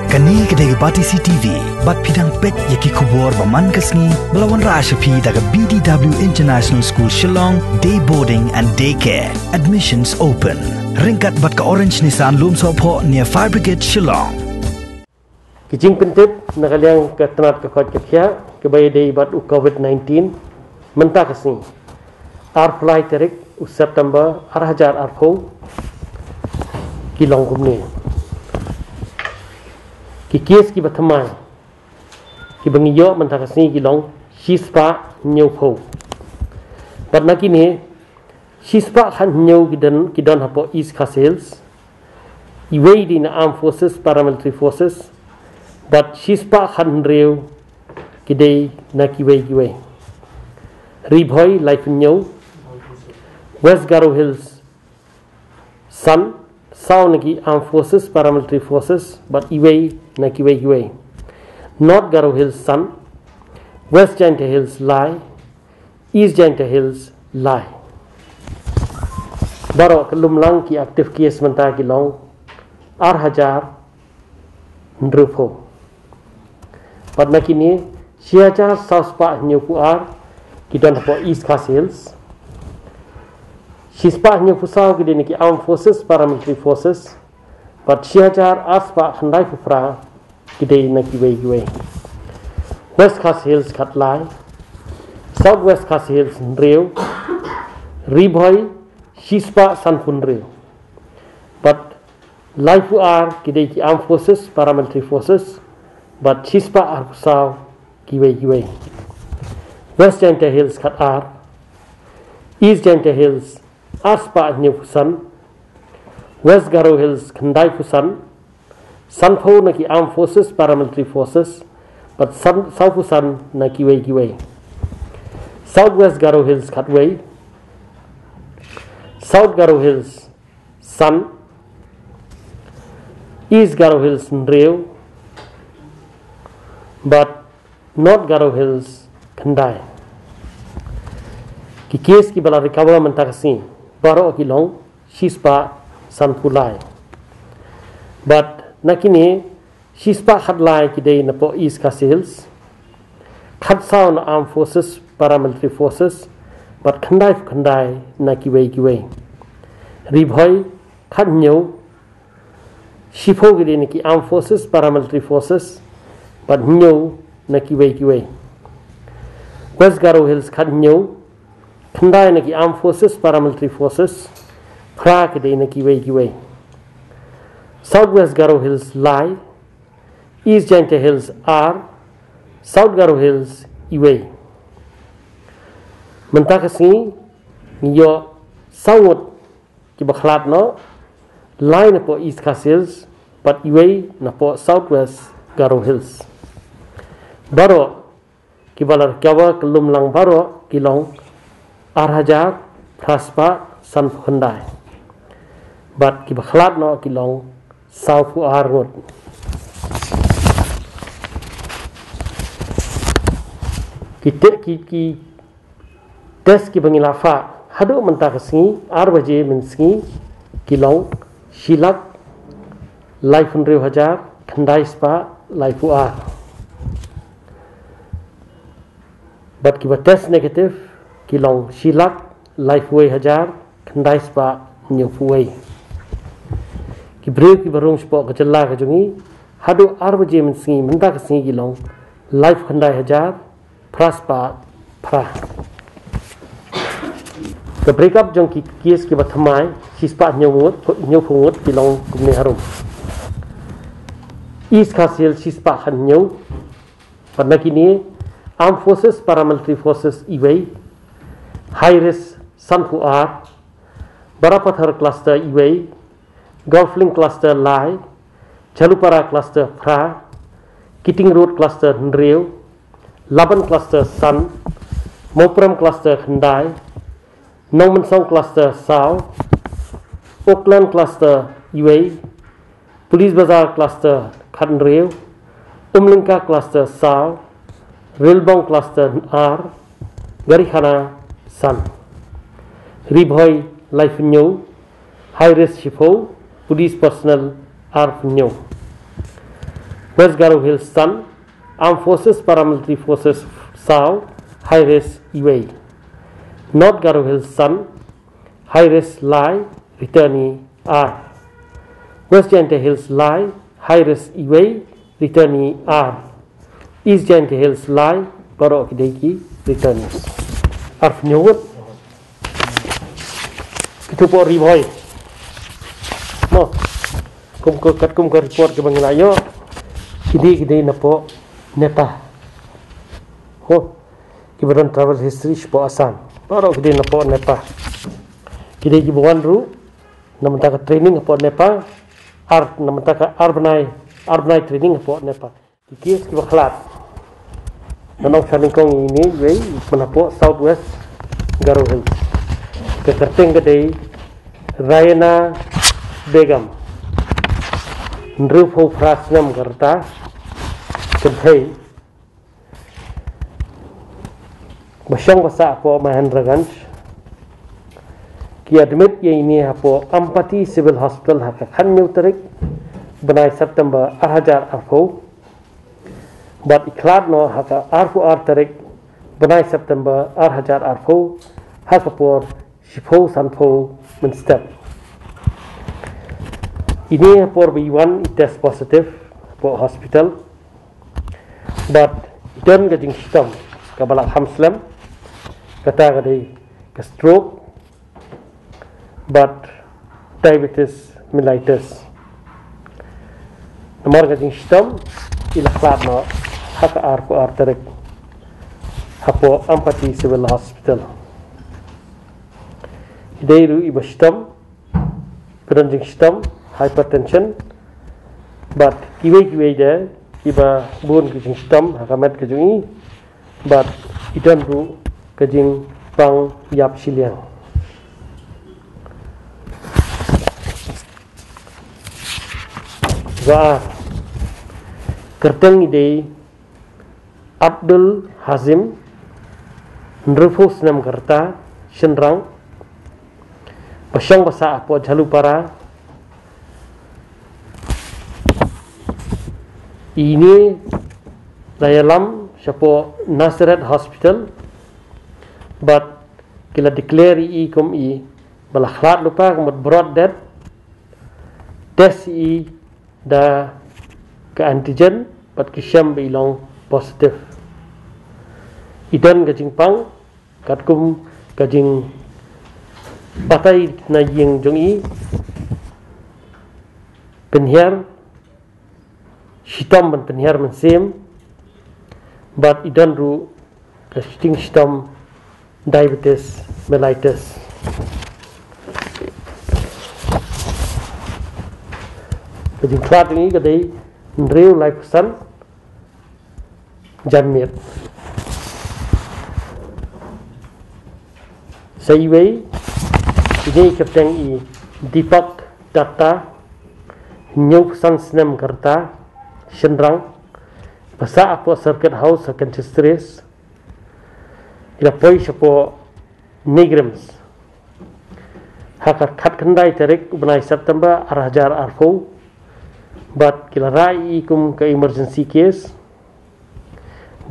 Kani kedai bati CTV, bat pidang pek yaki kubur baman kesni, belawan Rashapi daga BDW International School Shillong, day boarding and daycare. Admissions open. Ringkat bat ke Orange Nissan Loom Sopo near Fire Brigade Shillong. Kijing pentip nakaliang ke tenat ke kot ketia kebayi day bat u COVID-19 mentah kesni. Ar fly tarik u September arhajar arpo kilong kumni. Ki kes ki batamai ki bangiyo mentakasni kilong shispa nyupo but nakini shispa han nyu kidan hapo East Castles iway din armed forces paramilitary forces but shispa han reu kidai nakiway ribhoy life nyu West Garo Hills Sun South armed forces paramilitary forces but iway nakiway North Garo Hills Sun West Janta Hills Lai East Janta Hills Lai Baro kelumlang ki aktif kies mentah kilong arhajar ndrupo but nakini siajar South Park nyupu ar kidon hapo East Castles Shispa hanya fusau ke dini armed forces paramilitary forces but siajar aspa handai fufra ke dini nakiway West Castles katlai South West Castles reu ribhoy shispa sanfun reu but life ar ke dini armed forces paramilitary forces but shispa ar fusau kiway West Janta Hills katar East Janta Hills Aspa Nyufusan, West Garo Hills Kandai Fusan, Sanpo Naki Armed Forces Paramilitary Forces, but South Fusan Naki Way, Southwest Garo Hills Katway, South Garo Hills Sun, East Garo Hills Nreo, but North Garo Hills Kandai. Ki kes ki bala recover mentakasi baro kilong shispa sanpulai but nakini shispa hadlai ki day napo East Castles khatsao na armed forces paramilitary forces but khandai nakiway ribhoy khanyo shipo ki day naki armed forces paramilitary forces but nyo nakiway West Garo Hills khanyo Kandai naki armed forces paramilitary forces pra ke de naki way Southwest Garo Hills Lai East Janta Hills R South Garo Hills iway mentakasi yo sawut ki bakhlat no Lai na po East Castles but iway na po Southwest Garo Hills baro ki balar kawa kelum lang baro kilong arhajar praspa sanfundai but ki bakhlat no kilong saufu argot ki tes ki bangilafa hadu mentakasi arbaje menski kilong shilak life unrew hajar khandai spa life ar but ki test negative kilong shilak lifeway hajar khandai spa nyufuway ki brew ki barung spa kacalla ka jungi hadu arbaje mensingi menda kasini kilong life khandai hajar praspa pra ke break up jong ki kies ki bathamai shispa nyufungut kilong kumni harum East Castles shispa khanyo panakini armed forces paramilitary forces iway High risk Sanfu R, Barapathar cluster iway, Golfling cluster Lai, Chalupara cluster Pra, Kitting Road cluster Nreo, Laban cluster Sun, Mopram cluster Khandai, Nomansong cluster Sao, Oakland cluster iway, Police Bazaar cluster Khandreo, Umlinka cluster Sao, Rilbong cluster R, Garihana Sun Ribhoy Life New High Risk Shipo Police Personnel Arf New West Garo Hills Sun, Armed Forces, Paramilitary Forces South, High Res Iway. North Garo Hills Sun, High Res Lai, Returnee R. West Giant Hills Lai, High Res Iway, Returnee R. East Giant Hills Lai, Barok Deki, Returnees. Arf Nyawut. Itu po riboy. Mo. Kum ko report ke banglayo. Kidi na po neta. Ho. Kibaran travel history po asan. Barok kidi na po neta. Kidi kibuan ru namanta ka training po nepa. Art namanta ka urbanai training po nepa. Kikis kibaklat. Nanong salingkong ini way menapo Southwest Garo Hills. Kekerteng gede Rayana Begum Nrufo Prasnam Garta Kedhei Basyong basa po Mahendraganj Ki admit ye ini hapo Ampati Civil Hospital haka Khanyu Tarik Benai September 2004 Bat iklat no haka arfu tarik Benai September 2004 haka por Shifo Sanfo Minstep. Ini por B1 test positive for hospital. But dan gajing sistem kabalak hamslam kata gadi ke stroke but diabetes mellitus. Nomor gajing sistem ilaklat no haka arfu tarik hapo Ampati Civil Hospital. Ideiru iba sistem keranjing sistem hypertension but kiwe dia iba bun kejing sistem hakamat kejungi but idan ru kejing pang yap siliang wa kerteng idei Abdul Hazim Nrufus Nam Karta Shenrang Pasyong basa po Jalupara ini dalam siapa Nazareth Hospital but kila declare kum balaklat lupa kemat broad death test da ke antigen but kisham bilang positif idan gajing pang katkum gajing patai na ying jong penhiar Shitam ban penhiar man same but idan ru kasting shitam diabetes mellitus kajing klat ini kadai real life san janmir saiway ini kapten Deepak Datta New Sansnam Karta Shenrang basa apa circuit house akan stress ila poi siapa migrants haka khat khandai tarik benai September 2004 but kila rai kum ke emergency case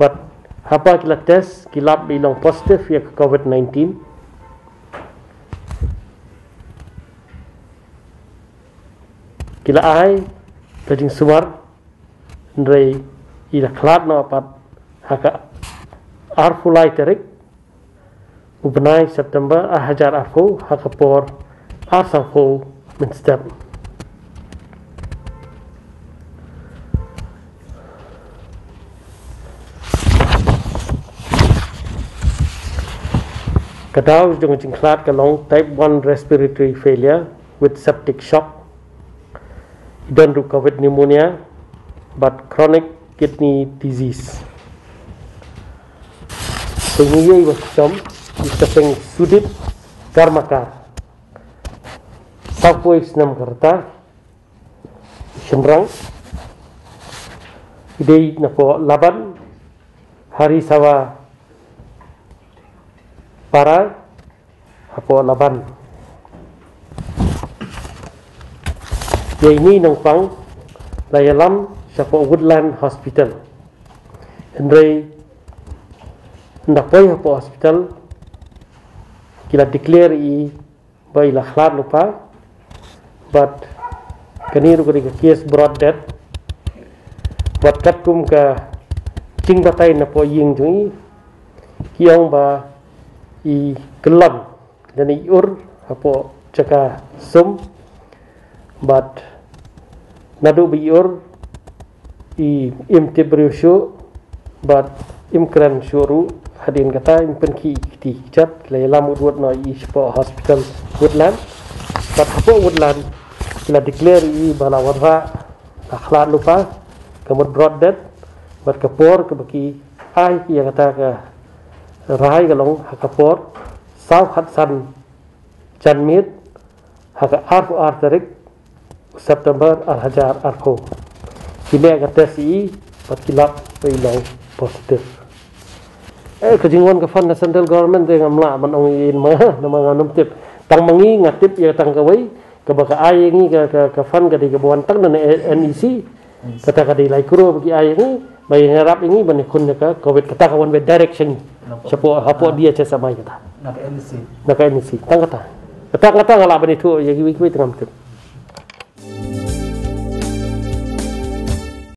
but apa kila test kila bilang positif ya ke COVID-19 kila ai kajing sumar ndrei ila klat no apat haka arfulai tarik ubnai September 2004 haka por arsafo min step kadau jong klat kalong type 1 respiratory failure with septic shock dan COVID pneumonia but chronic kidney disease. Pengiyi wasam ditepeng sudip karmaka. Southwest Nam Karta Shenrang idei napo laban hari sawa para hapo laban ya ini nang pang dayalam Chapo Woodland Hospital. Andre Ndapoy Hapo Hospital kila declare I by la khlat lupa, but kanir ko di case brought death, but kat kum ka ching batay na po ying tungi kiyong ba I kelam dan I ur hapo caka sum, but nadu bi ur I imtibrushu, but imkran shuru hadin kata impen ki chat le lamu duat no I spo hospital Woodland, but hapo Woodland kila declare I bala warra akhlat lupa kamut brought death, but kapor ke baki ai ki kata ka rai galong hakapor South Hudson Janmit haka arfu artarik September al-Hajar arfu kini kata si pat kilap peilong positif kejinguan ke fund central government dengan mla man ong in ma nama nganum tip tang mangi ngatip ya tang kawai ke baka ai ngi ke fund ke di kebuan tang dan NEC kata ka di lai kuro bagi ai ngi bai harap ini bani kun ka covid kata kawan be direction siapa hapo dia cesa mai kata nak NEC tang kata ngala bani tu ya wi tengam tip